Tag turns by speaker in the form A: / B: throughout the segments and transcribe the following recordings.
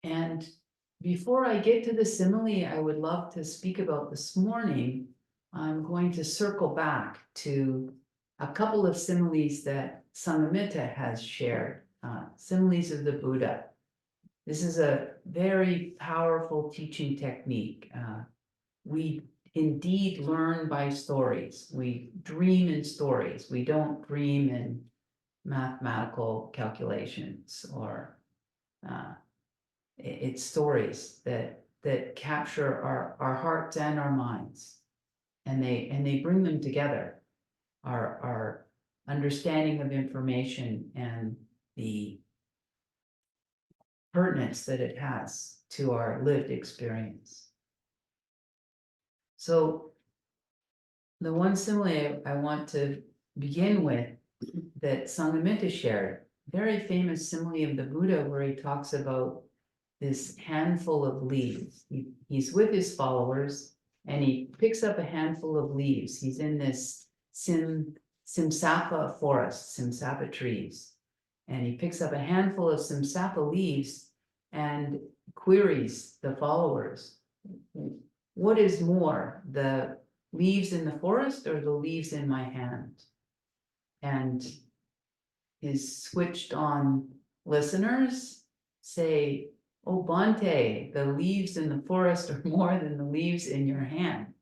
A: And before I get to the simile I would love to speak about this morning, I'm going to circle back to a couple of similes that Sanghamitta has shared, similes of the Buddha. This is a very powerful teaching technique. We indeed learn by stories. We dream in stories. We don't dream in mathematical calculations or it's stories that capture our hearts and our minds, and they bring them together. Our understanding of information and the pertinence that it has to our lived experience. So the one simile I want to begin with that Sanghamitta shared, very famous simile of the Buddha, where he talks about this handful of leaves. He's with his followers and he picks up a handful of leaves. He's in this Simsapa forest, Simsapa trees. And he picks up a handful of Simsapa leaves and queries the followers, what is more, the leaves in the forest or the leaves in my hand? And his switched on listeners say, oh, Bante, the leaves in the forest are more than the leaves in your hand.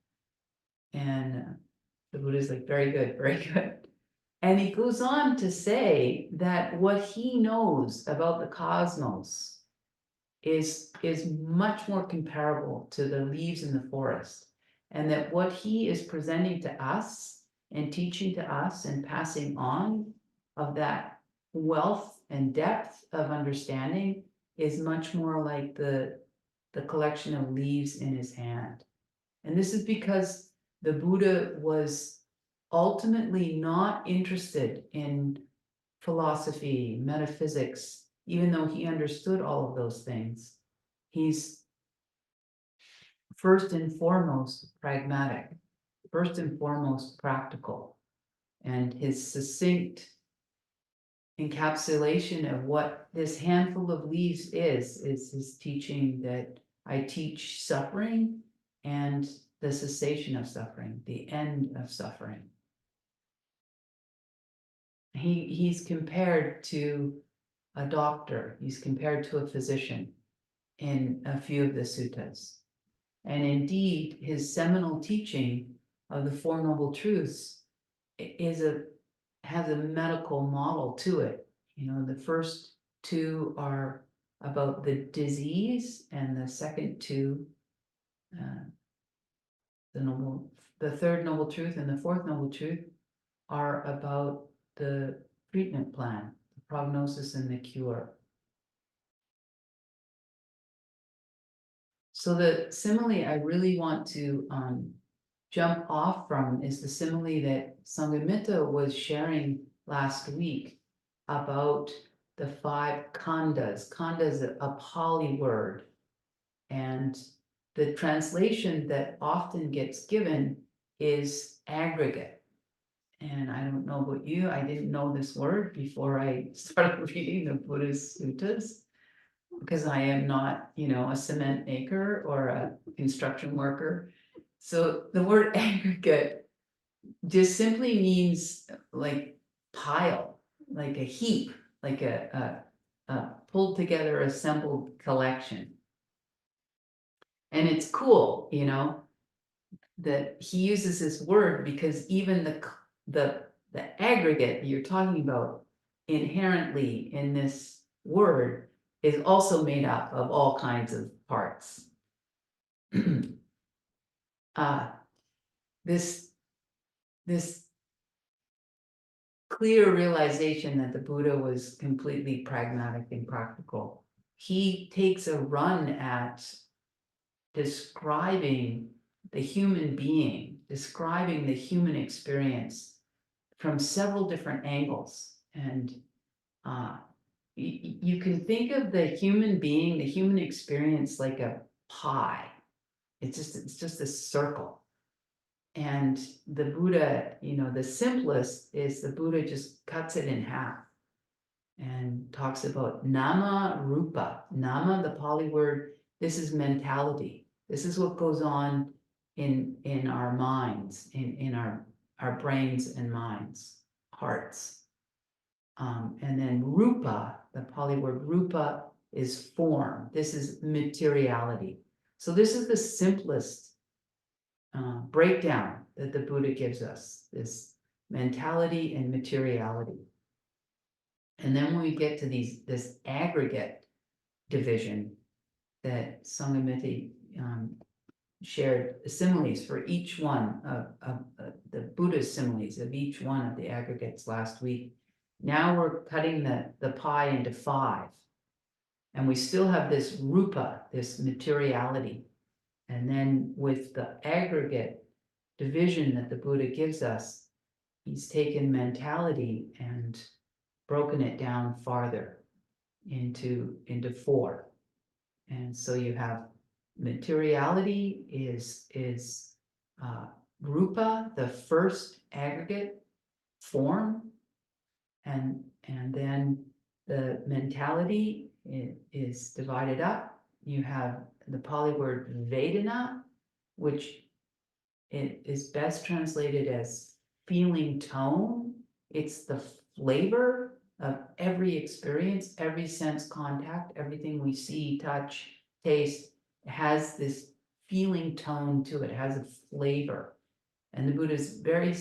A: And the Buddha's like, very good, very good. And he goes on to say that what he knows about the cosmos is much more comparable to the leaves in the forest. And that what he is presenting to us and teaching to us and passing on of that wealth and depth of understanding is much more like the collection of leaves in his hand. And this is because the Buddha was ultimately not interested in philosophy, metaphysics, even though he understood all of those things. He's first and foremost pragmatic, first and foremost practical. And his succinct encapsulation of what this handful of leaves is his teaching that I teach suffering and the cessation of suffering, the end of suffering. He's compared to a doctor, he's compared to a physician in a few of the suttas. And indeed, his seminal teaching of the Four Noble Truths has a medical model to it. You know, the first two are about the disease, and the second two, the third noble truth and the fourth noble truth, are about the treatment plan, the prognosis and the cure. So the simile I really want to jump off from is the simile that Sanghamitta was sharing last week about the 5 khandhas. Khandha is a Pali word, and the translation that often gets given is aggregate. And I don't know about you, I didn't know this word before I started reading the Buddhist suttas, because I am not, a cement maker or a construction worker. So the word aggregate just simply means like pile, like a heap, like a pulled together, assembled collection. And it's cool, that he uses this word, because even the aggregate you're talking about inherently in this word is also made up of all kinds of parts. This clear realization that the Buddha was completely pragmatic and practical. He takes a run at describing the human being, describing the human experience from several different angles. And you can think of the human being, the human experience, like a pie. It's just a circle. And the Buddha, the simplest is the Buddha just cuts it in half and talks about nama rupa. Nama, the Pali word, this is mentality. This is what goes on in our minds, in our brains and minds, hearts. And then rupa, the Pali word rupa, is form. This is materiality. So this is the simplest breakdown that the Buddha gives us, this mentality and materiality. And then when we get to this aggregate division that Sanghamitti shared similes for each one of the Buddha's similes of each one of the aggregates last week. Now we're cutting the pie into 5. And we still have this rupa, this materiality. And then with the aggregate division that the Buddha gives us, he's taken mentality and broken it down farther into 4. And so you have materiality is rupa, the first aggregate form, and then the mentality is divided up. You have the Pali word Vedana, which it is best translated as feeling tone. It's the flavor of every experience, every sense contact, everything we see, touch, taste has this feeling tone to it, has a flavor. And the Buddha is very,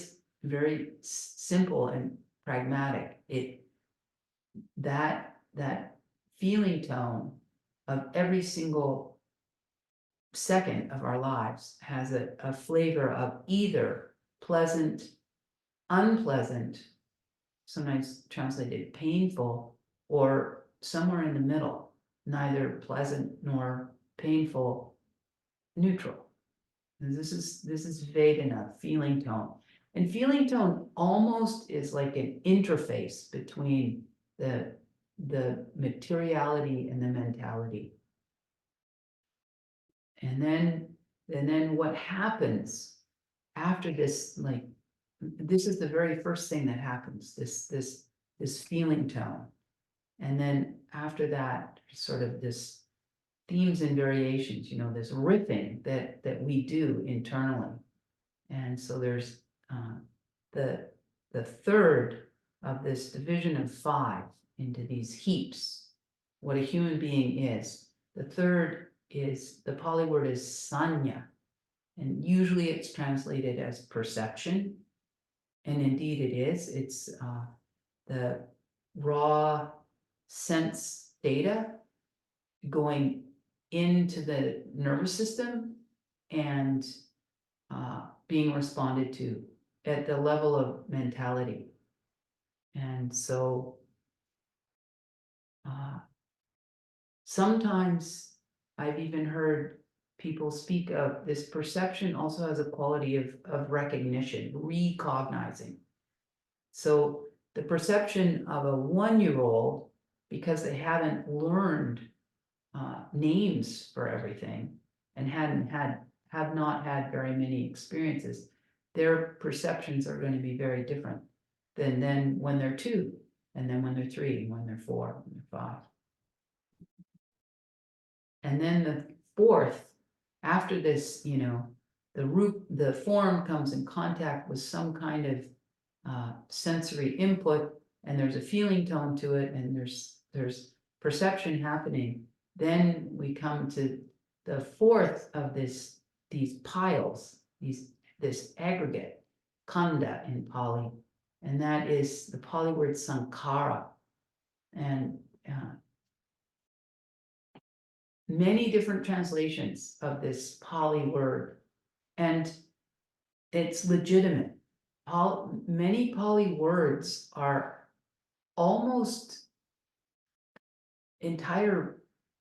A: very simple and pragmatic. That feeling tone of every single second of our lives has a flavor of either pleasant, unpleasant, sometimes translated painful, or somewhere in the middle, neither pleasant nor painful, neutral. And this is Vedana, feeling tone. And feeling tone almost is like an interface between the materiality and the mentality. And then what happens after this, like, this is the very first thing that happens, this feeling tone. And then after that, sort of this themes and variations, this riffing that we do internally. And so there's the third of this division of 5 into these heaps, what a human being is. The third is, the Pali word is sanya, and usually it's translated as perception. And indeed it is. It's the raw sense data going into the nervous system and being responded to at the level of mentality. And so sometimes I've even heard people speak of this perception also has a quality of recognition, recognizing. So the perception of a 1-year-old, because they haven't learned names for everything and have not had very many experiences, their perceptions are going to be very different than then when they're 2, and then when they're 3, and when they're 4, and they're 5. And then the 4th, after this, the form comes in contact with some kind of sensory input, and there's a feeling tone to it, and there's perception happening. Then we come to the 4th of these piles, this aggregate, kanda in Pali, and that is the Pali word sankhara. And many different translations of this Pali word, and it's legitimate. Many Pali words are almost entire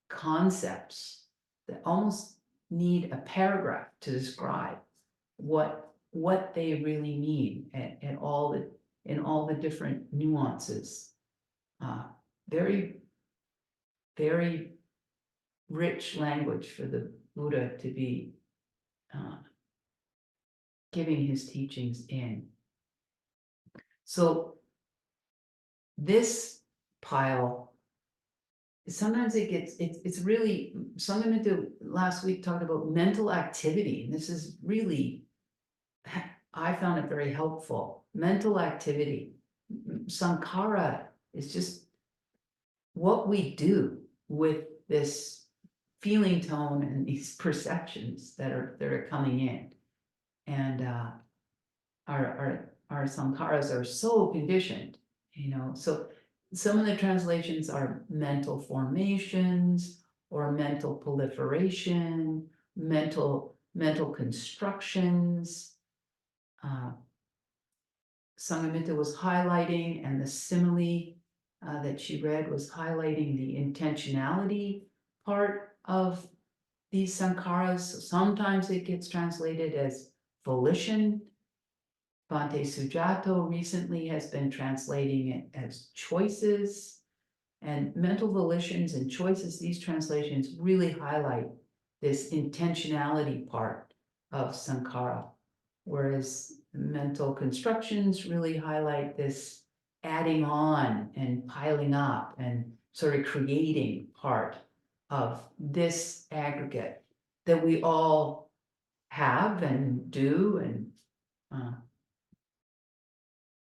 A: concepts that almost need a paragraph to describe what they really mean, and in all the different nuances. Very, very rich language for the Buddha to be giving his teachings in. So this pile, sometimes it gets, it's really, Sanghamitra last week talked about mental activity, and this is really, I found it very helpful. Mental activity. Sankhara is just what we do with this feeling tone and these perceptions that are coming in. And our sankharas are so conditioned, so some of the translations are mental formations or mental proliferation, mental constructions. Sanghamitra was highlighting, and the simile that she read was highlighting the intentionality part of these sankharas. So sometimes it gets translated as volition. Bhante Sujato recently has been translating it as choices. And mental volitions and choices, these translations really highlight this intentionality part of sankhara, whereas mental constructions really highlight this adding on and piling up and sort of creating part of this aggregate that we all have and do. And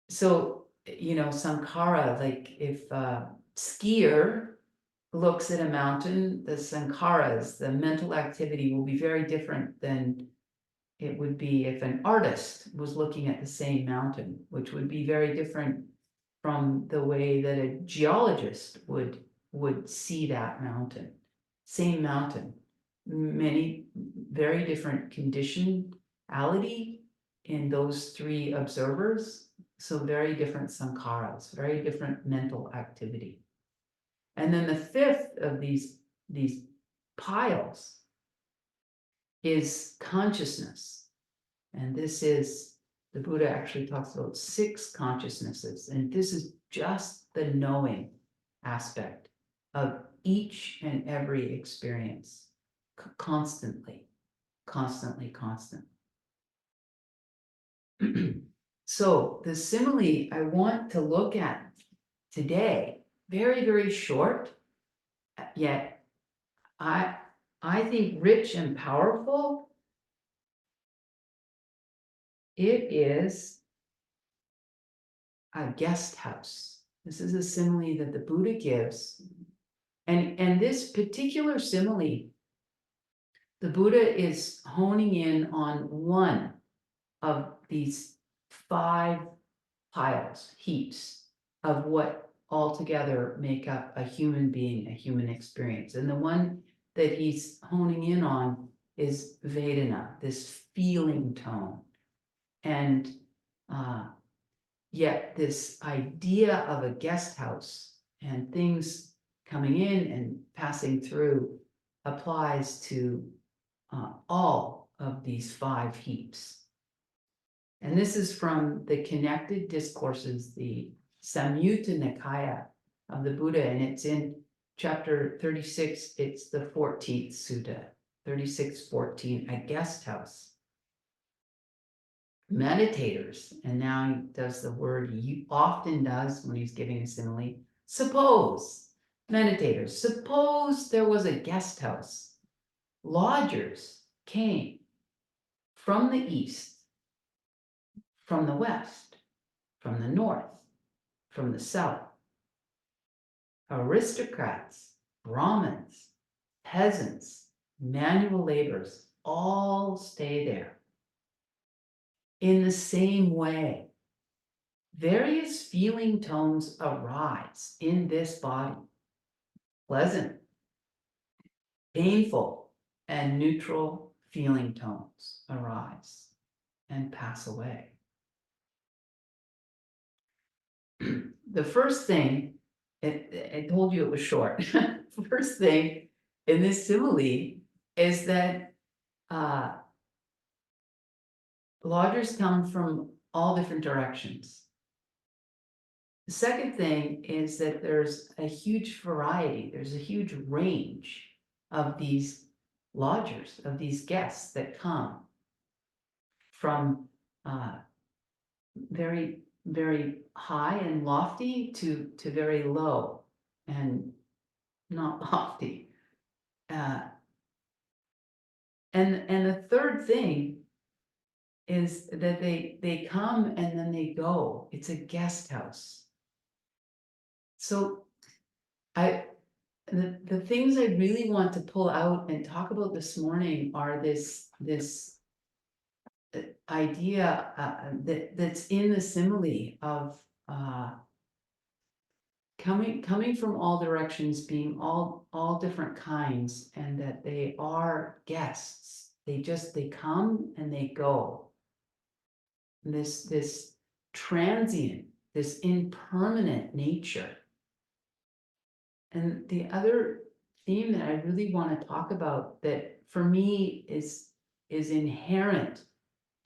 A: so, sankhara, like if skier looks at a mountain, the sankharas, the mental activity will be very different than it would be if an artist was looking at the same mountain, which would be very different from the way that a geologist would see that mountain. Same mountain, many very different conditionality in those three observers. So very different sankharas, very different mental activity. And then the fifth of these piles is consciousness. And this is, the Buddha actually talks about 6 consciousnesses. And this is just the knowing aspect of each and every experience, constantly. So the simile I want to look at today, very, very short, yet I think rich and powerful. It is a guest house. This is a simile that the Buddha gives. And this particular simile, the Buddha is honing in on one of these 5 piles, heaps of what altogether make up a human being, a human experience. And the one that he's honing in on is Vedana, this feeling tone. And yet this idea of a guest house and things coming in and passing through applies to all of these 5 heaps. And this is from the Connected Discourses, the Samyutta Nikaya of the Buddha, and it's in chapter 36, it's the 14th sutta, 36:14, a guest house. Meditators, and now he does the word he often does when he's giving a simile, suppose, meditators, suppose there was a guest house. Lodgers came from the east, from the west, from the north, from the south. Aristocrats, Brahmins, peasants, manual laborers, all stay there. In the same way, various feeling tones arise in this body. Pleasant, painful, and neutral feeling tones arise and pass away. The first thing, I told you it was short. First thing in this simile is that lodgers come from all different directions. The second thing is that there's a huge variety, there's a huge range of these lodgers, of these guests that come from very, very high and lofty to very low and not lofty. And the third thing is that they come and then they go. It's a guest house. So the things I really want to pull out and talk about this morning are this idea that's in the simile of coming from all directions, being all different kinds, and that they are guests. They come and they go. This transient, this impermanent nature. And the other theme that I really want to talk about that for me is inherent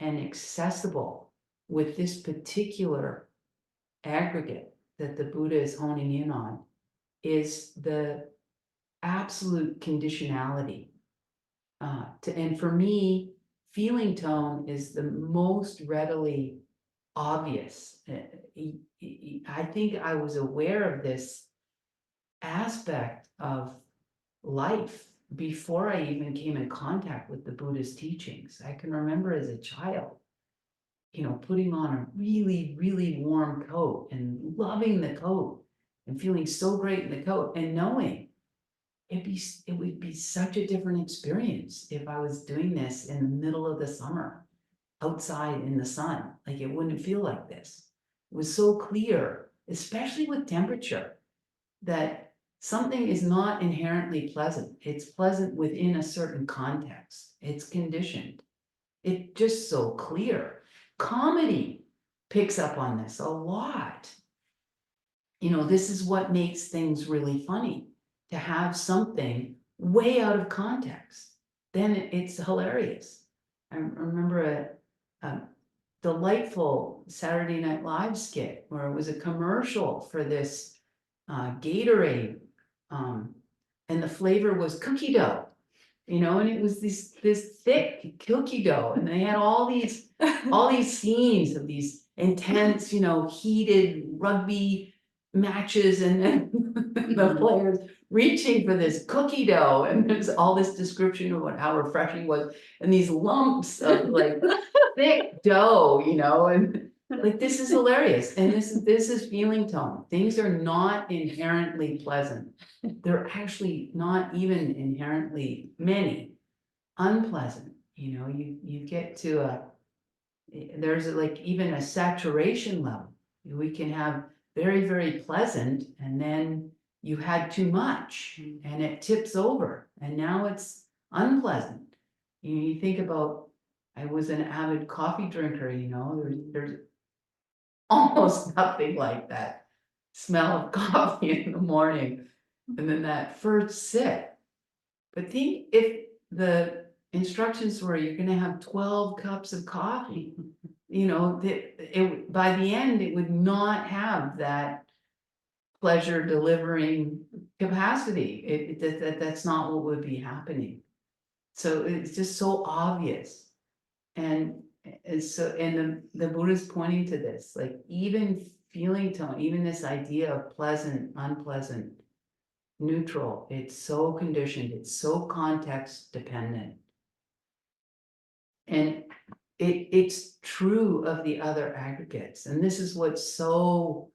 A: and accessible with this particular aggregate that the Buddha is honing in on is the absolute conditionality. And for me, feeling tone is the most readily obvious. I think I was aware of this aspect of life before I even came in contact with the Buddha's teachings. I can remember as a child, putting on a really, really warm coat and loving the coat and feeling so great in the coat and knowing it would be such a different experience if I was doing this in the middle of the summer outside in the sun. Like it wouldn't feel like this. It was so clear, especially with temperature, that something is not inherently pleasant. It's pleasant within a certain context. It's conditioned. It's just so clear. Comedy picks up on this a lot. This is what makes things really funny, to have something way out of context. Then it's hilarious. I remember a delightful Saturday Night Live skit where it was a commercial for this Gatorade, and the flavor was cookie dough, and it was this thick cookie dough, and they had all these scenes of these intense, heated rugby matches, and then the players reaching for this cookie dough, and there's all this description of how refreshing it was, and these lumps of like thick dough, and like this is hilarious, and this is feeling tone. Things are not inherently pleasant. They're actually not even inherently many unpleasant. You get to there's like even a saturation level. We can have very, very pleasant, and then you had too much and it tips over and now it's unpleasant. You think about, I was an avid coffee drinker, there's almost nothing like that smell of coffee in the morning and then that first sip. But think if the instructions were you're going to have 12 cups of coffee, by the end it would not have that pleasure delivering capacity. That's not what would be happening. So it's just so obvious. And the Buddha's pointing to this, like even feeling tone, even this idea of pleasant, unpleasant, neutral, it's so conditioned, it's so context dependent. And it's true of the other aggregates. And this is what's so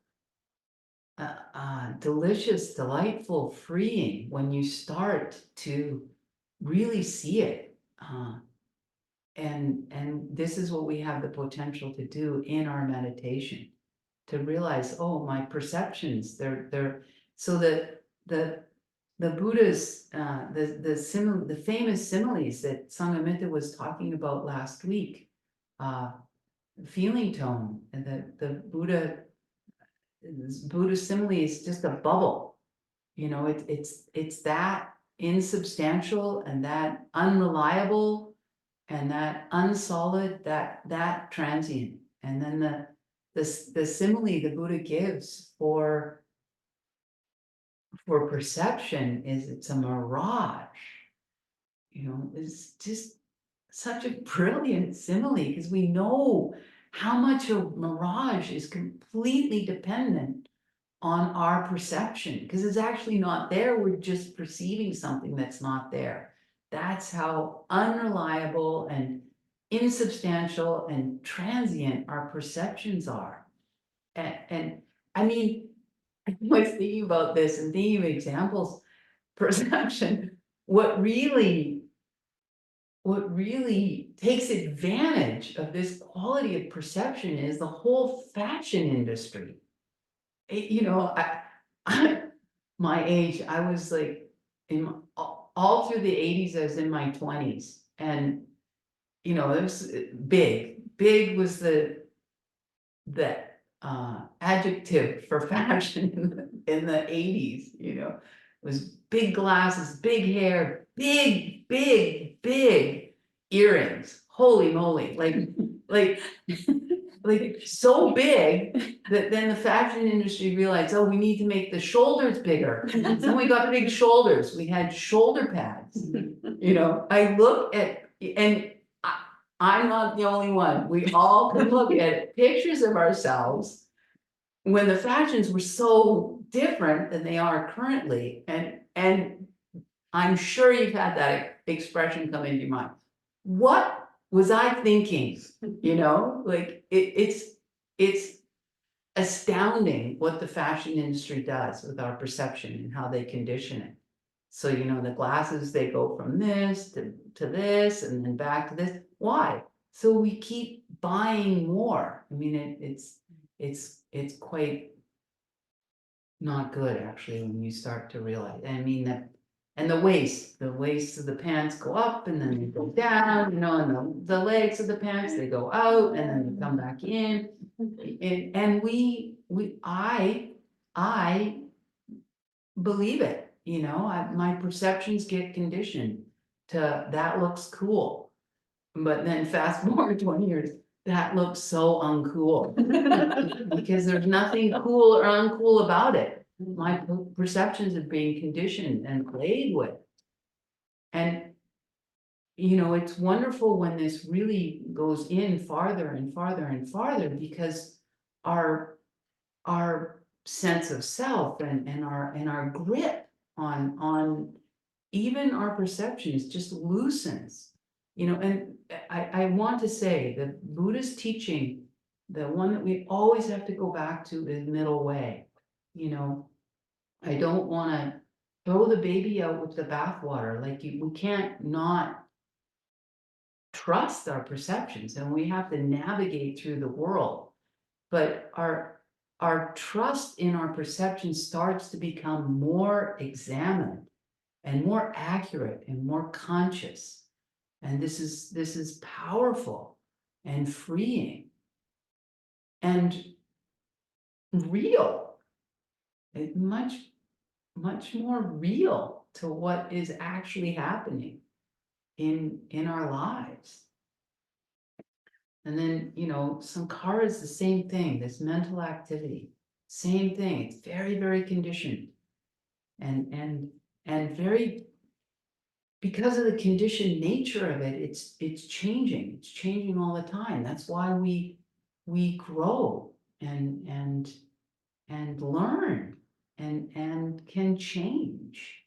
A: delicious, delightful, freeing when you start to really see it. And this is what we have the potential to do in our meditation, to realize, oh, my perceptions, they're so that the Buddha's the famous similes that Sanghamitta was talking about last week, feeling tone, and the Buddha simile is just a bubble. It's that insubstantial and that unreliable and that unsolid, that transient. And then the simile the Buddha gives for perception is it's a mirage. It's just such a brilliant simile because we know how much of mirage is completely dependent on our perception, because it's actually not there. We're just perceiving something that's not there. That's how unreliable and insubstantial and transient our perceptions are. And I mean, I was thinking about this and thinking of examples, perception, what really takes advantage of this quality of perception is the whole fashion industry. You know, I my age, I was like all through the 80s, I was in my 20s, and you know, it was big was the adjective for fashion in the 80s, you know, it was big glasses, big hair, big earrings. Holy moly, like like so big that then the fashion industry realized, oh, we need to make the shoulders bigger. Then we got big shoulders. We had shoulder pads. You know, I look at, and I'm not the only one. We all can look at pictures of ourselves when the fashions were so different than they are currently. And I'm sure you've had that expression come into your mind. What was I thinking? You know, like it's astounding what the fashion industry does with our perception and how they condition it. So, you know, the glasses, they go from this to this and then back to this. Why? So we keep buying more. I mean, it's quite not good actually when you start to realize. I mean that, and the waist of the pants go up and then they go down, you know, and the legs of the pants, they go out and then they come back in. And I believe it, you know, my perceptions get conditioned to that looks cool. But then fast forward 20 years, that looks so uncool. Because there's nothing cool or uncool about it. My perceptions are being conditioned and played with. And you know, it's wonderful when this really goes in farther and farther and farther, because our sense of self and our grip on even our perceptions just loosens, you know. And I want to say the Buddhist teaching, the one that we always have to go back to is middle way. You know, I don't want to throw the baby out with the bathwater. Like we can't not trust our perceptions, and we have to navigate through the world. But our trust in our perception starts to become more examined and more accurate and more conscious. And this is powerful and freeing and real. Much more real to what is actually happening in our lives. And then, you know, Sankara is the same thing, this mental activity, same thing. It's very conditioned and very, because of the conditioned nature of it, it's changing all the time. That's why we grow and learn and can change.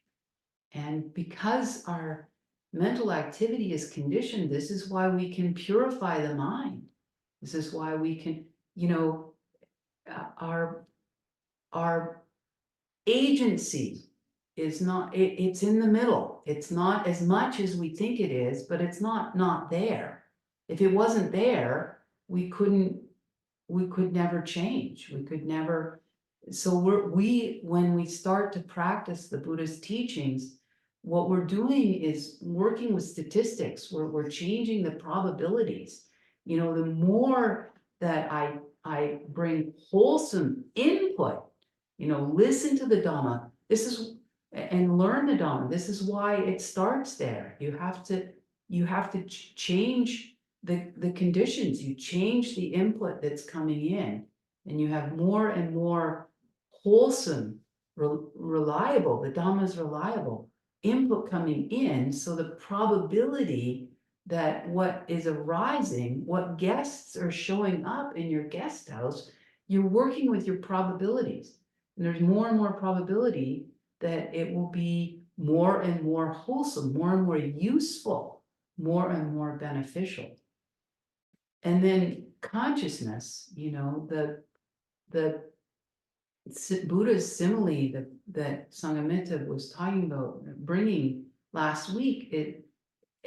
A: And because our mental activity is conditioned, this is why we can purify the mind. This is why we can, you know, our agency is not, it's in the middle. It's not as much as we think it is, but it's not there. If it wasn't there, we could never change. We could never. So when we start to practice the Buddhist teachings, what we're doing is working with statistics. We're changing the probabilities. You know, the more that I bring wholesome input, you know, listen to the Dhamma. And learn the Dhamma. This is why it starts there. You have to change the conditions. You change the input that's coming in, and you have more and more wholesome, reliable. The Dhamma is reliable input coming in, so the probability that what is arising, what guests are showing up in your guest house, you're working with your probabilities. And there's more and more probability that it will be more and more wholesome, more and more useful, more and more beneficial. And then consciousness, the Buddha's simile that Sanghamitta was talking about, bringing last week, it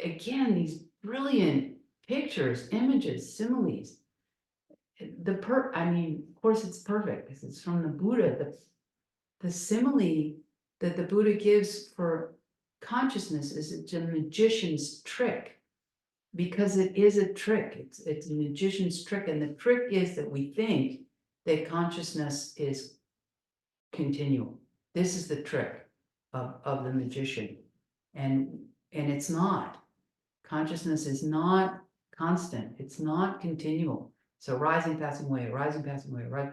A: again, these brilliant pictures, images, similes. Of course, it's perfect because it's from the Buddha. The simile that the Buddha gives for consciousness is it's a magician's trick, because it is a trick. It's a magician's trick, and the trick is that we think that consciousness is continual. This is the trick of the magician, and it's not. Consciousness is not constant. It's not continual. So rising, passing away, rising, passing away, right?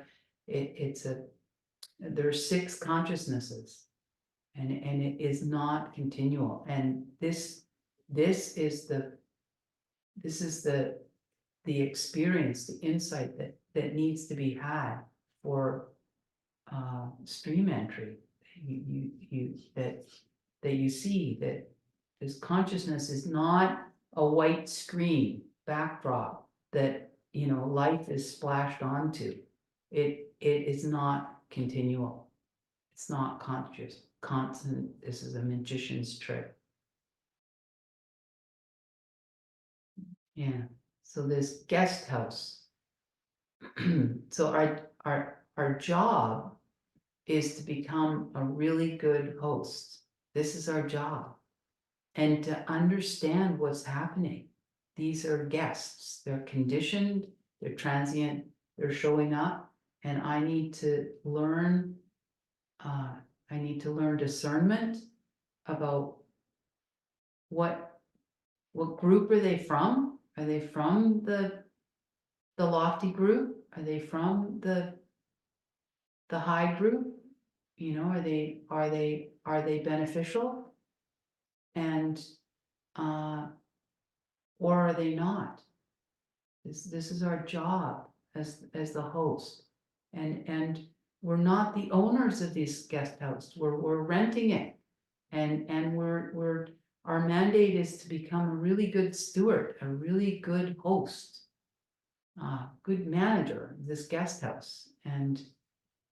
A: There's 6 consciousnesses, and it is not continual. And this is the experience, the insight that needs to be had for stream entry. That you see that this consciousness is not a white screen backdrop that life is splashed onto. It is not continual. It's not constant. This is a magician's trick. Yeah. So this guest house. So our job is to become a really good host. This is our job. And to understand what's happening. These are guests. They're conditioned, they're transient, they're showing up, and I need to learn discernment about what group are they from? Are they from the lofty group? Are they from the high group? Are they beneficial? And or are they not? This is our job as the host, and we're not the owners of this guest house. We're renting it, and our mandate is to become a really good steward, a really good host, good manager of this guest house, and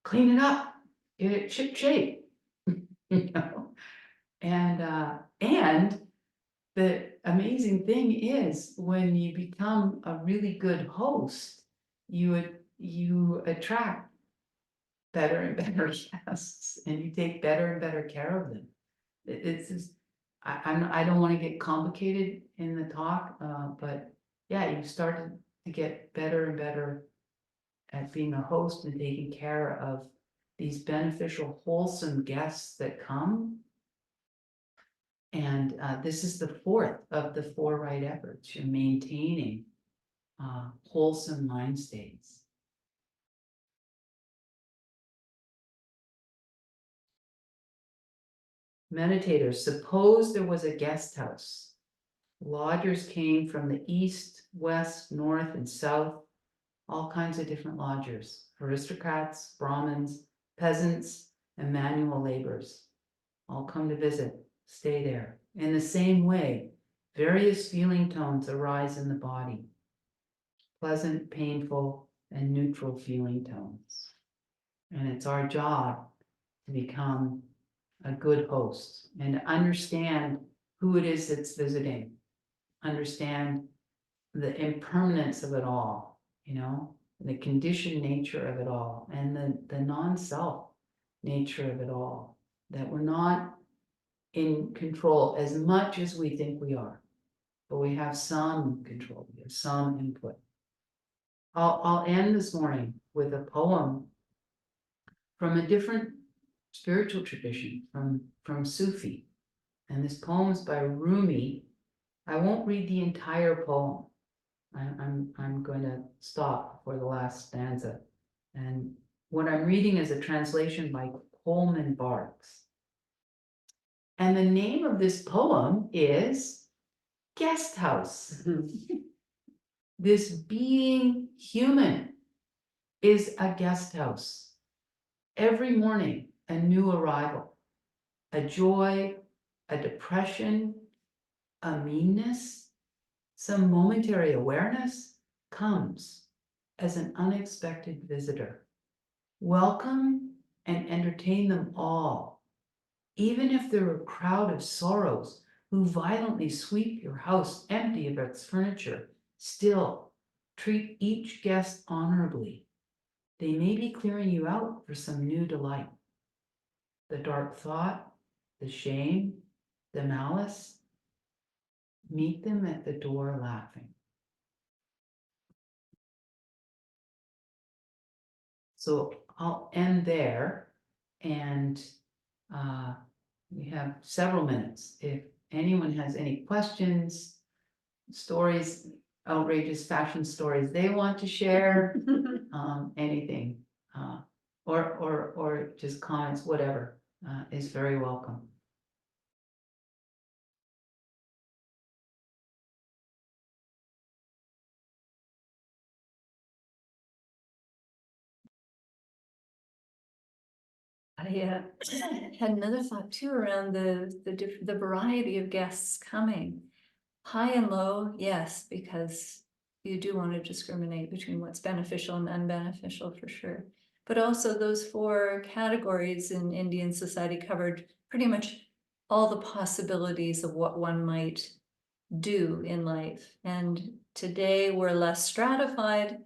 A: clean it up, get it ship shape, and the amazing thing is when you become a really good host, you attract better and better guests, and you take better and better care of them. It's just, I don't want to get complicated in the talk, but yeah, you start to get better and better at being a host and taking care of these beneficial, wholesome guests that come. And this is the 4th of the 4 right efforts. You're maintaining wholesome mind states. Meditators, suppose there was a guest house. Lodgers came from the east, west, north, and south, all kinds of different lodgers, aristocrats, Brahmins, peasants, and manual laborers, all come to visit, stay there. In the same way, various feeling tones arise in the body, pleasant, painful, and neutral feeling tones. And it's our job to become a good host and to understand who it is that's visiting, understand the impermanence of it all, the conditioned nature of it all, and the non-self nature of it all, that we're not in control as much as we think we are, but we have some control, we have some input. I'll end this morning with a poem from a different spiritual tradition, from Sufi. And this poem is by Rumi. I won't read the entire poem. I'm going to stop for the last stanza. And what I'm reading is a translation by Coleman Barks. And the name of this poem is guest house. This being human is a guest house. Every morning, a new arrival, a joy, a depression, a meanness, some momentary awareness comes as an unexpected visitor. Welcome and entertain them all, even if they're a crowd of sorrows who violently sweep your house empty of its furniture. Still, treat each guest honorably. They may be clearing you out for some new delight. The dark thought, the shame, the malice, meet them at the door laughing. So I'll end there, and we have several minutes. If anyone has any questions, stories, outrageous fashion stories they want to share, anything, or just comments, whatever, is very welcome.
B: I had another thought too around the variety of guests coming. High and low, yes, because you do want to discriminate between what's beneficial and unbeneficial for sure. But also those 4 categories in Indian society covered pretty much all the possibilities of what one might do in life. And today we're less stratified,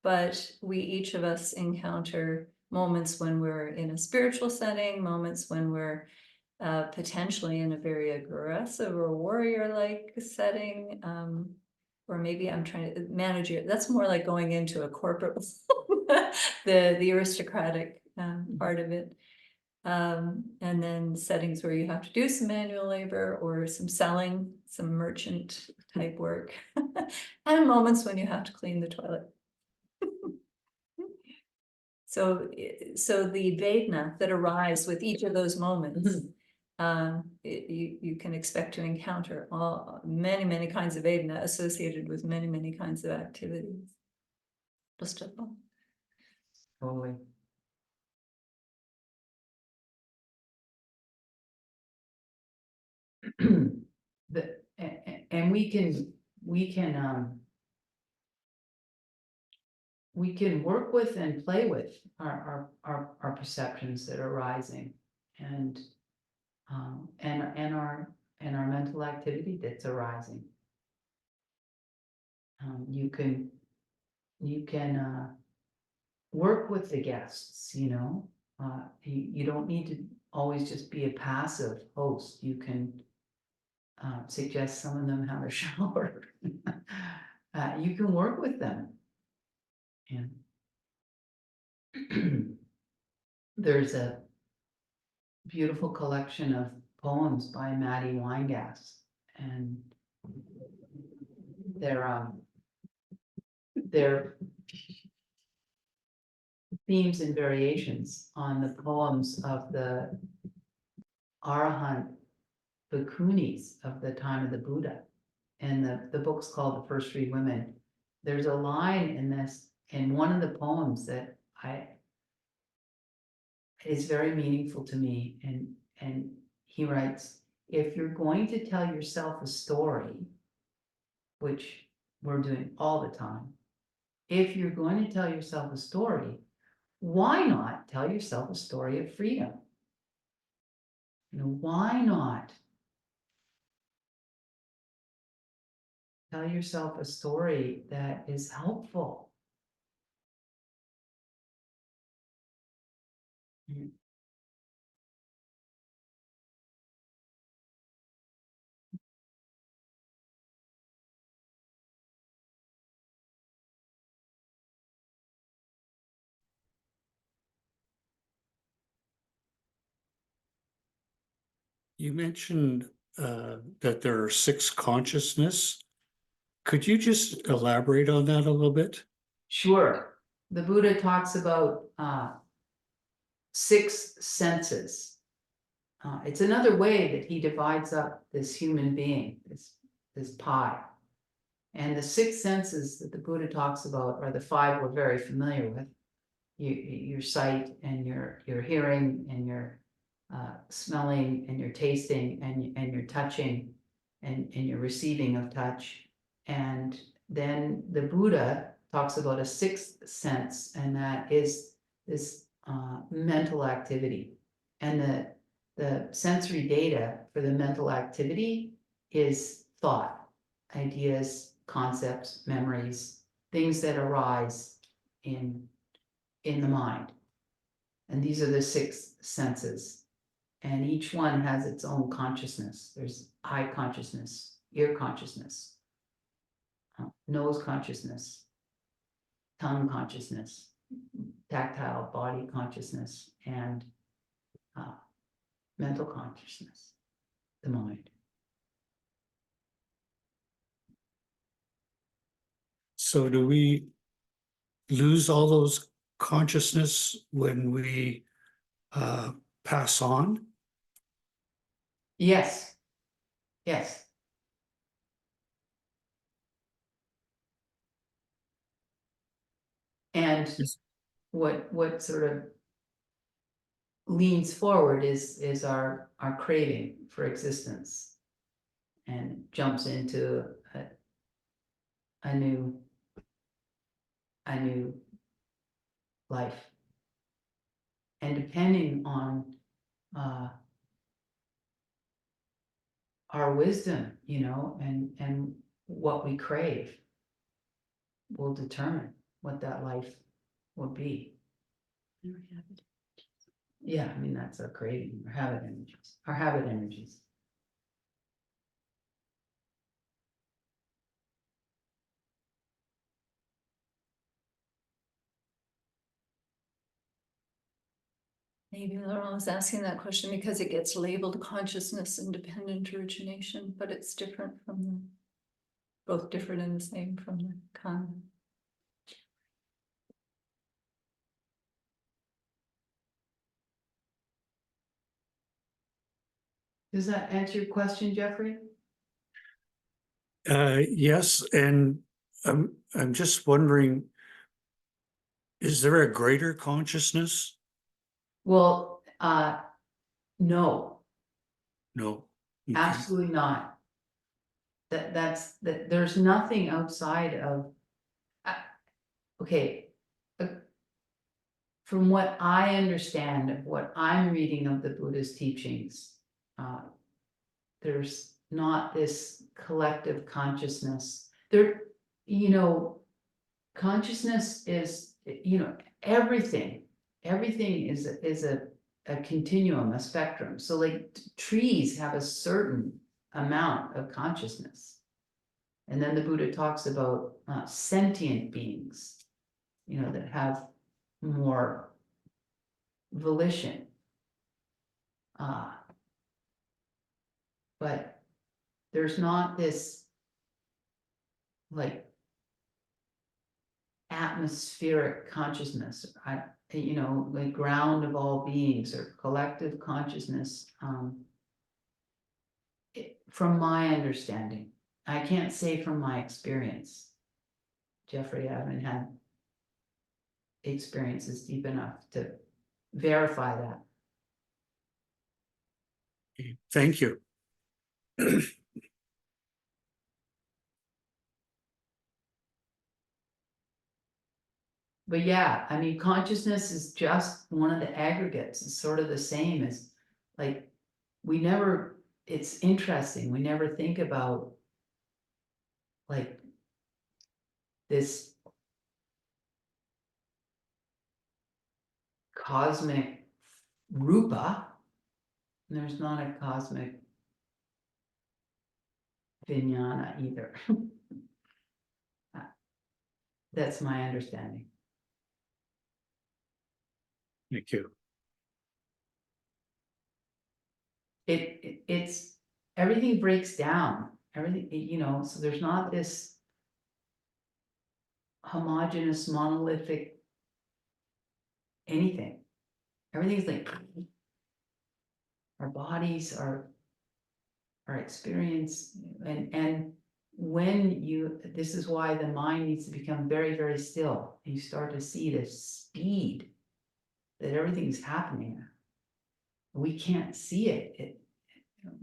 B: but we each of us encounter moments when we're in a spiritual setting, moments when we're potentially in a very aggressive or warrior-like setting, or maybe I'm trying to manage it. That's more like going into a corporate, the aristocratic part of it. And then settings where you have to do some manual labor or some selling, some merchant type work, and moments when you have to clean the toilet. So the Vedna that arise with each of those moments, you can expect to encounter many kinds of Vedna associated with many kinds of activities. Just a thought.
A: Totally. And we can work with and play with our perceptions that are rising, and our mental activity that's arising. You can work with the guests, you don't need to always just be a passive host. You can suggest some of them how to shower. You can work with them. And there's a beautiful collection of poems by Maddie Weingass, and they're themes and variations on the poems of the Arahant Bhikkhunis of the time of the Buddha. And the book's called The First Three Women. There's a line in one of the poems that is very meaningful to me, and he writes, if you're going to tell yourself a story, which we're doing all the time, if you're going to tell yourself a story, why not tell yourself a story of freedom? Why not tell yourself a story that is helpful?
C: You mentioned that there are 6 consciousness. Could you just elaborate on that a little bit?
A: Sure. The Buddha talks about 6 senses. It's another way that he divides up this human being, this this pie. And the six senses that the Buddha talks about are the five we're very familiar with. Your sight and your hearing and your smelling and your tasting and your touching and your receiving of touch. And then the Buddha talks about a sixth sense, and that is this mental activity. And the sensory data for the mental activity is thought, ideas, concepts, memories, things that arise in the mind. And these are the six senses. And each one has its own consciousness. There's eye consciousness, ear consciousness, nose consciousness, tongue consciousness, tactile body consciousness, and mental consciousness, the mind.
C: So do we lose all those consciousness when we pass on?
A: Yes, yes. And
C: Yes.
A: what sort of leans forward is our craving for existence, and jumps into a new life. And depending on our wisdom, and what we crave will determine what that life will be. Yeah, I mean, that's our craving, our habit energies.
B: Maybe Laurent was asking that question because it gets labeled consciousness independent origination, but it's different from the, both different and the same from the con.
A: Does that answer your question, Jeffrey?
C: Yes, and I'm just wondering, is there a greater consciousness?
A: Well, no,
C: No. Okay.
A: absolutely not. There's nothing outside of, okay. From what I understand of what I'm reading of the Buddha's teachings, there's not this collective consciousness. Consciousness is, everything is a continuum, a spectrum. So like trees have a certain amount of consciousness. And then the Buddha talks about sentient beings, that have more volition. But there's not this like atmospheric consciousness, like ground of all beings or collective consciousness. From my understanding, I can't say from my experience, Jeffrey, I haven't had experiences deep enough to verify that.
C: Thank you.
A: But yeah, I mean, consciousness is just one of the aggregates. It's sort of the same as, like, it's interesting, we never think about like this cosmic rupa. There's not a cosmic vijnana either. That's my understanding.
C: Thank you.
A: It's everything breaks down, everything, so there's not this homogeneous, monolithic anything. Everything's like our bodies, our experience, and this is why the mind needs to become very, very still. You start to see the speed that everything's happening. We can't see it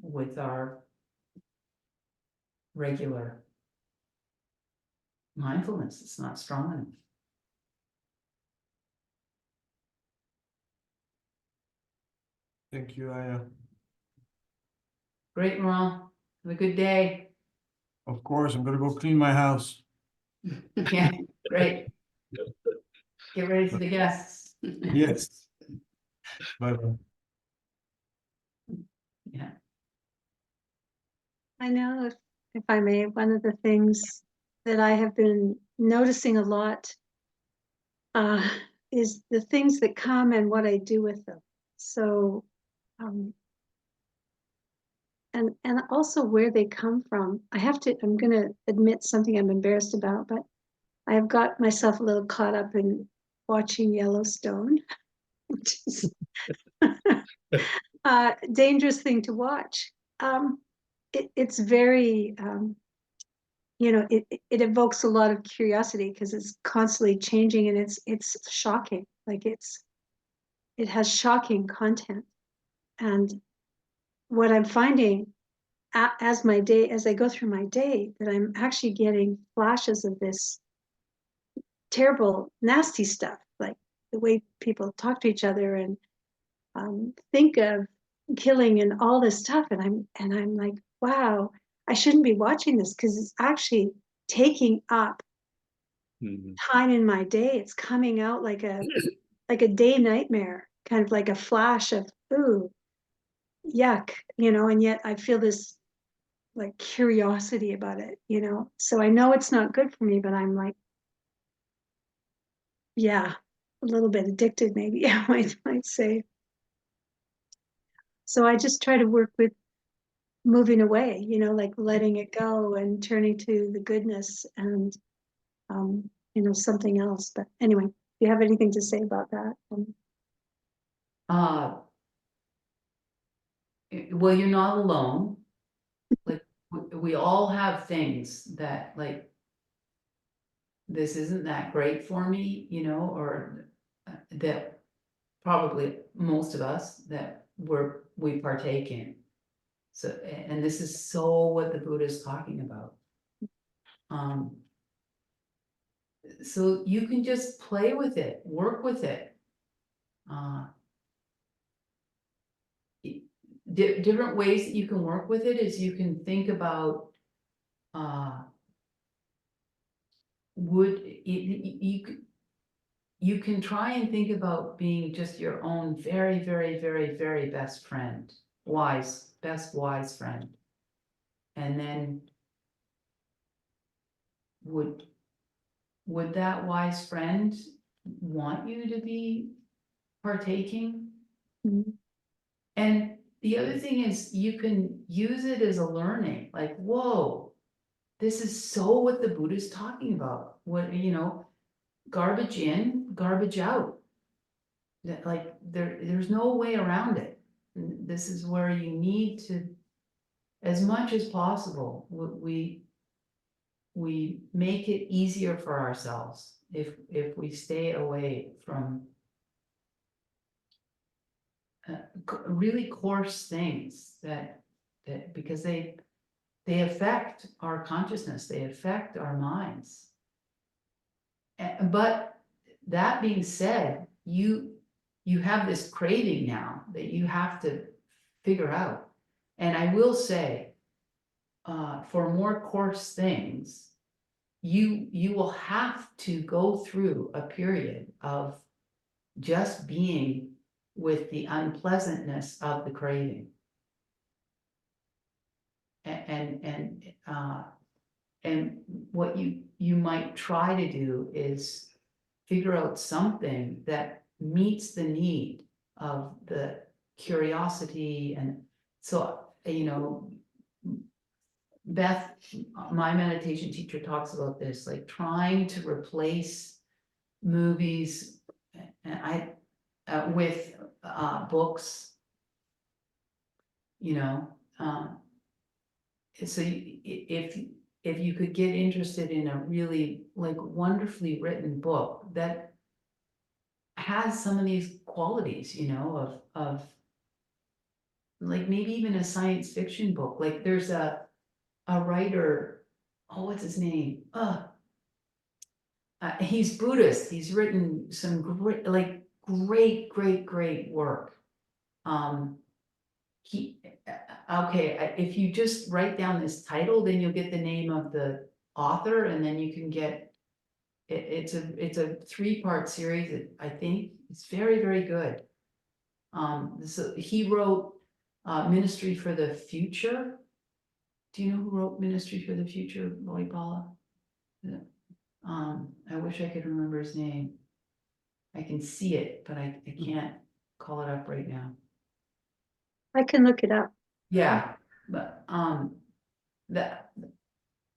A: with our regular mindfulness. It's not strong enough.
D: Thank you, Ayya.
A: Great, Laurent. Have a good day.
D: Of course, I'm gonna go clean my house.
A: Yeah, great. Get ready for the guests.
D: Yes. Bye-bye.
A: Yeah.
E: I know, if I may, one of the things that I have been noticing a lot uh, is the things that come and what I do with them. So, and also where they come from. I'm gonna admit something I'm embarrassed about, but I have got myself a little caught up in watching Yellowstone, which is a dangerous thing to watch. It's very, it evokes a lot of curiosity because it's constantly changing and it's shocking. Like it has shocking content. And what I'm finding as I go through my day, that I'm actually getting flashes of this terrible, nasty stuff, like the way people talk to each other and think of killing and all this stuff. And I'm like, wow, I shouldn't be watching this because it's actually taking up time in my day. It's coming out like a day nightmare, kind of like a flash of ooh, yuck, and yet I feel this like curiosity about it, so I know it's not good for me, but I'm like, yeah, a little bit addicted, maybe I might say. So I just try to work with moving away, like letting it go and turning to the goodness and something else. But anyway, do you have anything to say about that?
A: Uh, well, you're not alone. Like, we all have things that, like, this isn't that great for me, or that probably most of us that we partake in. So, and this is so what the Buddha is talking about. So you can just play with it, work with it. Different ways that you can work with it is you can think about, you can try and think about being just your own very, very, very, very best friend, best wise friend. And then would that wise friend want you to be partaking?
E: Mhm.
A: And the other thing is you can use it as a learning, like, whoa, this is so what the Buddha is talking about. What, garbage in, garbage out. That, like, there's no way around it. This is where you need to, as much as possible, we make it easier for ourselves if we stay away from really coarse things that because they affect our consciousness, they affect our minds. But that being said, you have this craving now that you have to figure out. And I will say, for more coarse things, you will have to go through a period of just being with the unpleasantness of the craving. And what you might try to do is figure out something that meets the need of the curiosity. And so, Beth, my meditation teacher, talks about this, like trying to replace movies and with books, so if if you could get interested in a really like wonderfully written book that has some of these qualities, you know, of like maybe even a science fiction book, like there's a writer, oh, what's his name? He's Buddhist, he's written some great, like great work. He, okay, if you just write down this title, then you'll get the name of the author, and then you can get, it's a 3-part series, I think, it's very good. So he wrote, Ministry for the Future. Do you know who wrote Ministry for the Future, Lloyd Paula? I wish I could remember his name. I can see it, but I can't call it up right now.
E: I can look it up.
A: Yeah, but, that,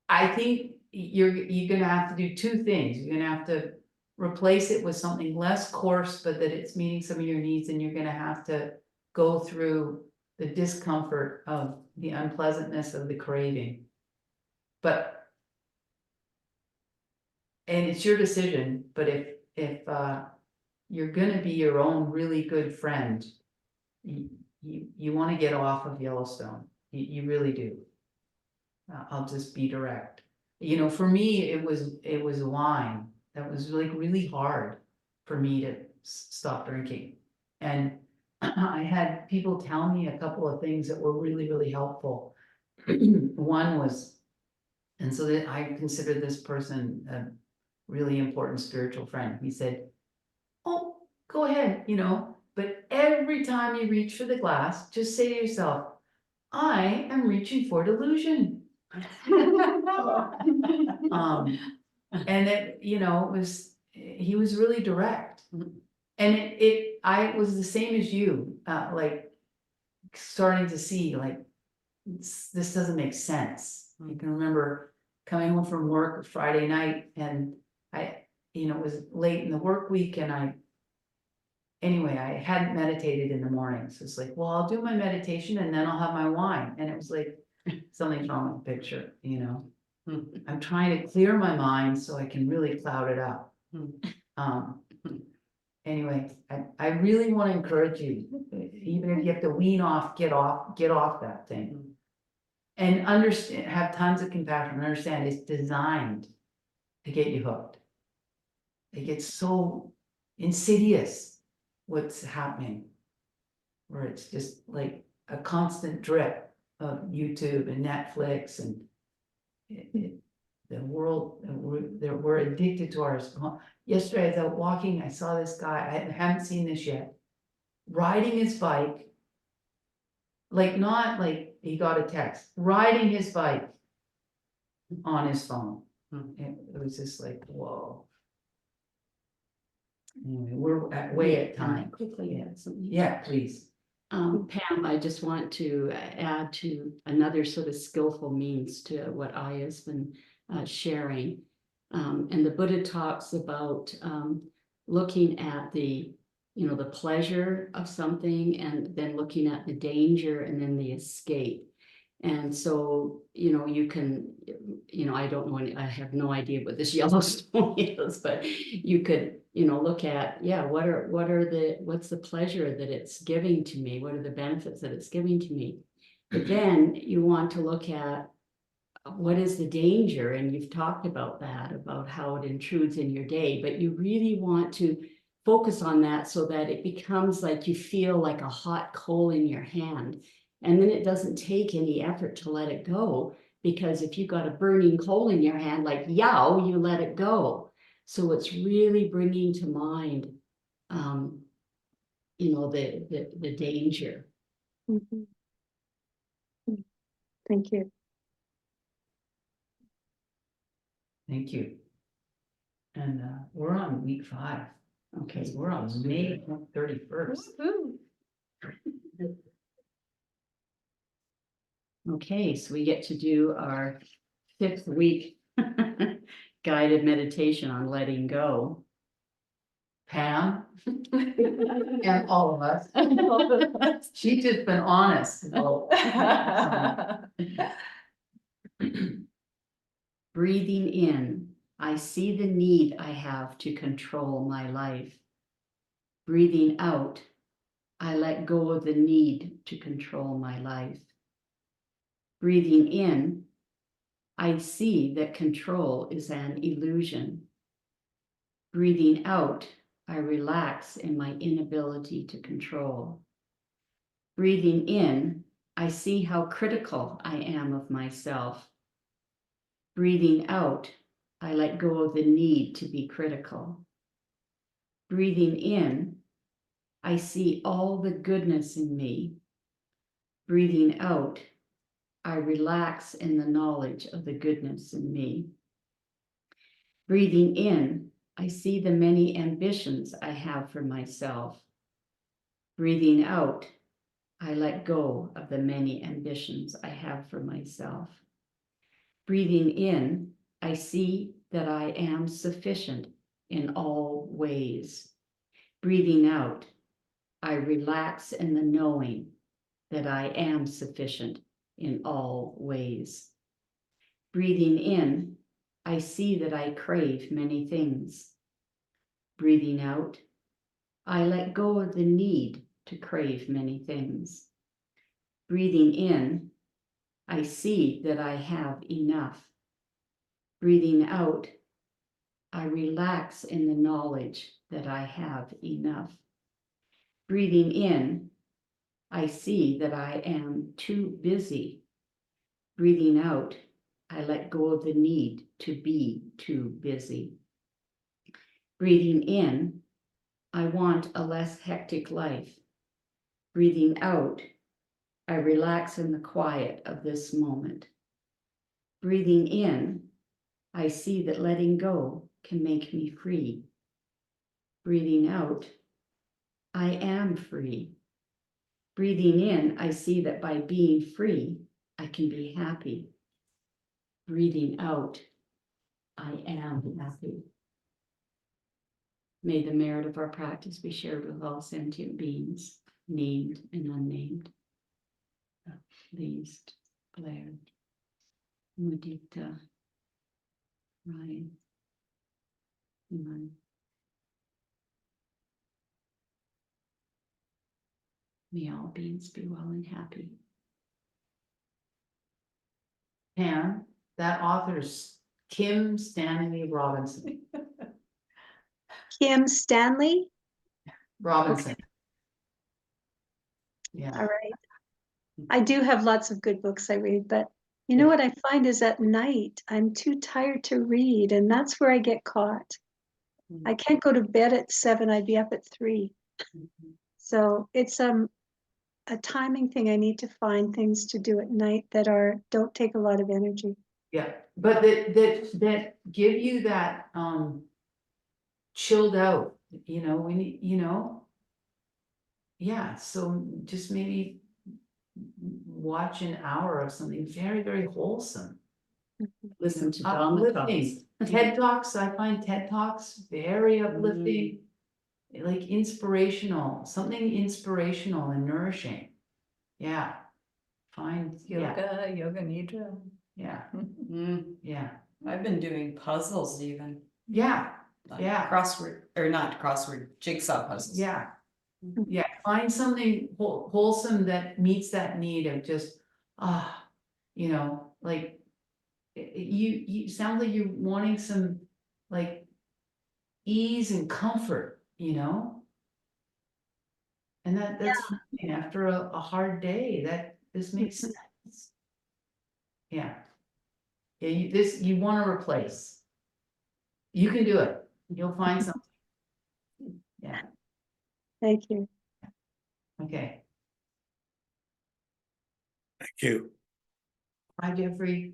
A: I think you're gonna have to do 2 things. You're gonna have to replace it with something less coarse, but that it's meeting some of your needs, and you're gonna have to go through the discomfort of the unpleasantness of the craving. But, and it's your decision, but if you're gonna be your own really good friend, you wanna get off of Yellowstone, you really do. I'll just be direct. You know, for me, it was wine that was like really hard for me to stop drinking. And I had people tell me a couple of things that were really helpful. One was, and so that I consider this person a really important spiritual friend. He said, oh, go ahead, you know, but every time you reach for the glass, just say to yourself, I am reaching for delusion. And it, you know, he was really direct. And I was the same as you, like starting to see like, this doesn't make sense. I can remember coming home from work Friday night, and you know, it was late in the work week, and anyway, I hadn't meditated in the morning. So it's like, well, I'll do my meditation and then I'll have my wine. And it was like, something's wrong with the picture, you know? I'm trying to clear my mind so I can really cloud it up. Anyway, I really want to encourage you, even if you have to wean off, get off that thing. And understand, have tons of compassion, understand it's designed to get you hooked. It gets so insidious what's happening, where it's just like a constant drip of YouTube and Netflix, and the world, we're addicted to ours. Yesterday, as I was walking, I saw this guy, I haven't seen this yet, riding his bike, like not like he got a text, riding his bike on his phone. It was just like, whoa. Anyway, we're way at time.
F: Quickly add something.
A: Yeah, please.
F: Pam, I just want to add to another sort of skillful means to what Ayya's been sharing. And the Buddha talks about looking at the, you know, the pleasure of something, and then looking at the danger, and then the escape. And so, you know, you can, you know, I don't know, I have no idea what this Yellowstone is, but you could, you know, look at, yeah, what's the pleasure that it's giving to me? What are the benefits that it's giving to me? But then you want to look at what is the danger? And you've talked about that, about how it intrudes in your day, but you really want to focus on that so that it becomes like you feel like a hot coal in your hand. And then it doesn't take any effort to let it go, because if you got a burning coal in your hand, like yow, you let it go. So it's really bringing to mind, you know, the danger.
E: Mhm. Thank you.
A: Thank you. And we're on week 5. Okay, we're on May 31st.
F: Okay, so we get to do our 5th week guided meditation on letting go.
A: Pam and all of us. She's just been honest.
F: Breathing in, I see the need I have to control my life. Breathing out, I let go of the need to control my life. Breathing in, I see that control is an illusion. Breathing out, I relax in my inability to control. Breathing in, I see how critical I am of myself. Breathing out, I let go of the need to be critical. Breathing in, I see all the goodness in me. Breathing out, I relax in the knowledge of the goodness in me. Breathing in, I see the many ambitions I have for myself. Breathing out, I let go of the many ambitions I have for myself. Breathing in, I see that I am sufficient in all ways. Breathing out, I relax in the knowing that I am sufficient in all ways. Breathing in, I see that I crave many things. Breathing out, I let go of the need to crave many things. Breathing in, I see that I have enough. Breathing out, I relax in the knowledge that I have enough. Breathing in, I see that I am too busy. Breathing out, I let go of the need to be too busy. Breathing in, I want a less hectic life. Breathing out, I relax in the quiet of this moment. Breathing in, I see that letting go can make me free. Breathing out, I am free. Breathing in, I see that by being free, I can be happy. Breathing out, I am happy. May the merit of our practice be shared with all sentient beings, named and unnamed. Least, Blair, Mudita, Ryan, Iman. May all beings be well and happy.
A: Pam, that author's Kim Stanley Robinson.
E: Kim Stanley.
A: Robinson. Yeah.
E: All right. I do have lots of good books I read, but you know what I find is at night I'm too tired to read, and that's where I get caught. I can't go to bed at 7, I'd be up at 3. So it's a timing thing. I need to find things to do at night that don't take a lot of energy.
A: Yeah, but that give you that chilled out, we need, yeah, so just maybe watch an hour of something very, very wholesome.
F: Listen to Dharma
A: Uplifting.
F: talks.
A: TED Talks, I find TED Talks very uplifting, like inspirational, something inspirational and nourishing. Yeah, find, yeah,
B: Yoga Nidra.
A: yeah,
G: Mm,
A: yeah,
G: I've been doing puzzles even,
A: yeah,
G: like
A: Yeah.
G: crossword, or not crossword, jigsaw puzzles.
A: yeah. Yeah, find something wholesome that meets that need of just, like, you sound like you're wanting some, like, ease and comfort, And that's fine after a hard day, that this makes sense. Yeah. Yeah, you wanna replace. You can do it, you'll find something. Yeah,
E: Thank you.
A: okay.
C: Thank you.
A: Bye, Jeffrey.